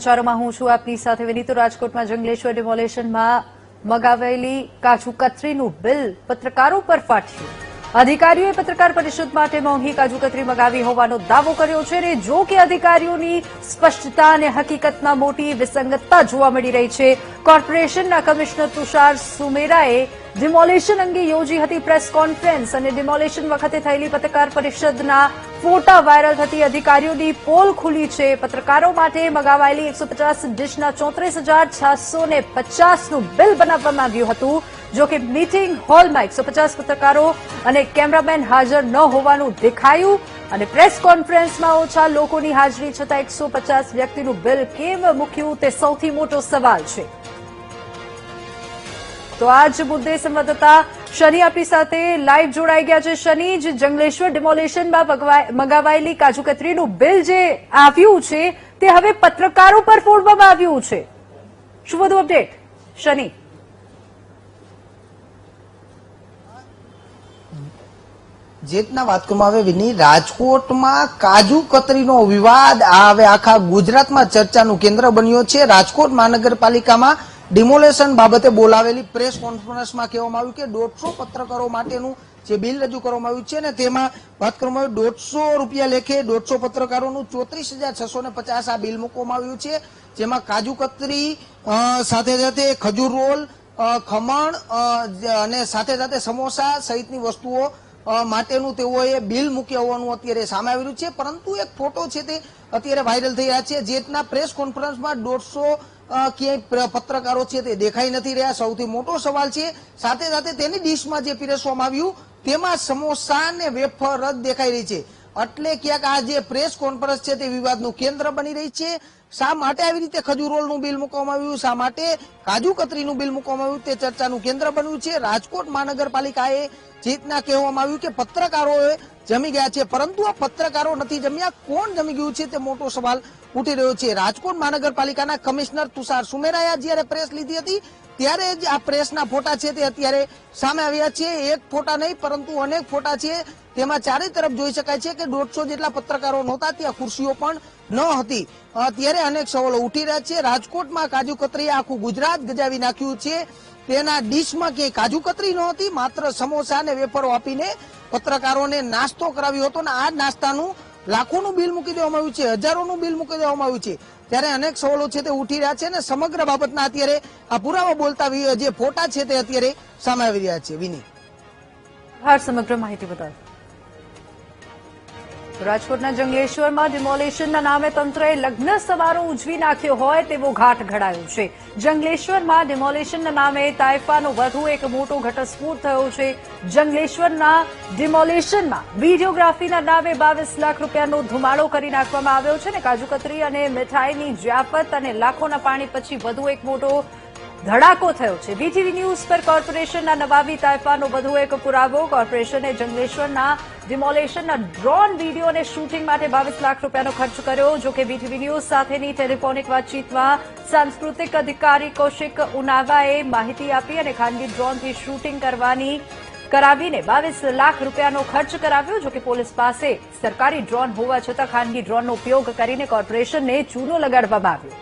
સમાચારોમાં હું છું આપની સાથે વિનીત। રાજકોટમાં જંગલેશ્વર ડિમોલેશનમાં મગાવેલી કાજુ કતરીનું બિલ પત્રકારો પર ફાટ્યું। અધિકારીઓએ પત્રકાર પરિષદ માટે મોંઘી કાજુ કતરી મગાવી હોવાનો દાવો કર્યો છે અને જો કે અધિકારીઓની સ્પષ્ટતા અને હકીકતમાં મોટી વિસંગતતા જોવા મળી રહી છે। કોર્પોરેશનના કમિશનર તુષાર સુમેરાએ ડિમોલેશન અંગે યોજી હતી પ્રેસ કોન્ફરન્સ અને ડિમોલેશન વખતે થયેલી પત્રકાર પરિષદના ફોટા વાયરલ થતી અધિકારીઓની પોલ ખુલી છે। પત્રકારો માટે મગાવાયેલી 150 ડીશના 34,650નું બિલ બનાવવામાં આવ્યું હતું। જો કે મીટિંગ હોલમાં 150 પત્રકારો અને કેમેરામેન હાજર ન હોવાનું દેખાયું અને પ્રેસ કોન્ફરન્સમાં ઓછા લોકોની હાજરી છતાં 150 વ્યક્તિનું બિલ કેમ મૂક્યું તે સૌથી મોટો સવાલ છે। તો આ જ મુદ્દે સંવાદદાતા શનિ આપણી સાથે લાઈવ જોડાઈ ગયા છે। શનિ, જંગલેશ્વર ડિમોલેશનમાં મગાવાયેલી કાજુ કતરીનું બિલ જે આવ્યું છે તે હવે પત્રકારો પર ફોડવામાં આવ્યું છે, શું વધુ અપડેટ શનિ? જે રીતના વાત કરવામાં આવે વિની, રાજકોટમાં કાજુ કતરીનો વિવાદ હવે આખા ગુજરાતમાં ચર્ચાનું કેન્દ્ર બન્યો છે। રાજકોટ મહાનગરપાલિકામાં ડિમોલેશન બાબતે બોલાવેલી પ્રેસ કોન્ફરન્સમાં કહેવામાં આવ્યું કે 150 પત્રકારો માટેનું જે બિલ રજૂ કરવામાં આવ્યું છે ને તેમાં વાત કરવામાં આવી 150 રૂપિયા લેખે 150 પત્રકારોનું 34,650 આ બિલ મૂકવામાં આવ્યું છે। જેમાં કાજુ કતરી સાથે સાથે ખજૂર રોલ, ખમણ અને સાથે સાથે સમોસા સહિતની વસ્તુઓ માટેનું તેઓએ બિલ મૂક્યા હોવાનું અત્યારે સામે આવી રહ્યું છે। પરંતુ એક ફોટો છે તે અત્યારે વાયરલ થઈ રહ્યા છે। જે રીતના પ્રેસ કોન્ફરન્સમાં 150 ક્યાંય પત્રકારો છે તે દેખાઈ નથી રહ્યા, સૌથી મોટો સવાલ છે। સાથે સાથે તેની ડીશમાં જે પીરસવામાં આવ્યું તેમાં સમોસા ને વેફર જ દેખાઈ રહી છે। એટલે ક્યાંક આ જે પ્રેસ કોન્ફરન્સ છે તે વિવાદનું કેન્દ્ર બની રહી છે। શા માટે આવી રીતે ખજૂર રોલનું બિલ મૂકવામાં આવ્યું, શા માટે કાજુ કતરીનું બિલ મૂકવામાં આવ્યું તે ચર્ચાનું કેન્દ્ર બન્યું છે। રાજકોટ મહાનગરપાલિકાએ જીતના કહેવામાં આવ્યું કે પત્રકારોએ જમી ગયા છે, પરંતુ આ પત્રકારો નથી જમ્યા, કોણ જમી ગયું છે તે મોટો સવાલ ઉઠી રહ્યો છે। રાજકોટ મહાનગરપાલિકાના કમિશનર તુષાર સુમેરાએ જયારે પ્રેસ લીધી હતી ત્યારે જ આ પ્રેસના ફોટા છે તે અત્યારે સામે આવ્યા છે। એક ફોટા નહીં પરંતુ અનેક ફોટા છે, તેમાં ચારે તરફ જોઈ શકાય છે કે 150 જેટલા પત્રકારો નહોતા, ત્યાં ખુરશીઓ પણ ન હતી। ત્યારે અનેક સવાલો ઉઠી રહ્યા છે। રાજકોટમાં કાજુ કતરીએ આખું ગુજરાત ગજાવી નાખ્યું છે। તેના ડીશમાં ક્યાંય કાજુ કતરી નહોતી, માત્ર સમોસા અને વેફરો આપીને પત્રકારોને નાસ્તો કરાવ્યો હતો અને આ નાસ્તાનું લાખોનું બિલ મૂકી દેવામાં આવ્યું છે, હજારોનું બિલ મૂકી દેવામાં આવ્યું છે। ત્યારે અનેક સવાલો છે તે ઉઠી રહ્યા છે અને સમગ્ર બાબતના અત્યારે આ પુરાવા બોલતા જે ફોટા છે તે અત્યારે સામે આવી રહ્યા છે। વિની, સમગ્ર માહિતી બતાવો। રાજકોટના જંગલેશ્વરમાં ડિમોલેશનના નામે તંત્રએ લગ્ન સમારોહ ઉજવી નાખ્યો હોય તેવો ઘાટ ઘડાયો છે। જંગલેશ્વરમાં ડિમોલેશનના નામે તાઇફાનો વધુ એક મોટો ઘટસ્ફોટ થયો છે। જંગલેશ્વરના ડિમોલેશનમાં વિડીયોગ્રાફીના નામે 22 લાખ રૂપિયાનો ધુમાડો કરી નાખવામાં આવ્યો છે અને કાજુ કતરી અને મીઠાઈની જ્યાફત અને લાખોના પાણી પછી વધુ એક મોટો ધડાકો થયો છે। વીટીવી ન્યૂઝ પર કોર્પોરેશનના નવાબી તાઇફાનો વધુ એક પુરાવો। કોર્પોરેશને જંગલેશ્વરના ડિમોલેશનના ડ્રોન વિડીયો અને શૂટિંગ માટે 22 લાખ રૂપિયાનો ખર્ચ કર્યો। જો કે વીટીવી ન્યૂઝ સાથેની ટેલિફોનિક વાતચીતમાં સાંસ્કૃતિક અધિકારી કૌશિક ઉનાવાએ માહિતી આપી અને ખાનગી ડ્રોનથી શૂટિંગ કરાવીને 22 લાખ રૂપિયાનો ખર્ચ કરાવ્યો। જો કે પોલીસ પાસે સરકારી ડ્રોન હોવા છતાં ખાનગી ડ્રોનનો ઉપયોગ કરીને કોર્પોરેશનને ચૂનો લગાડવામાં આવ્યો।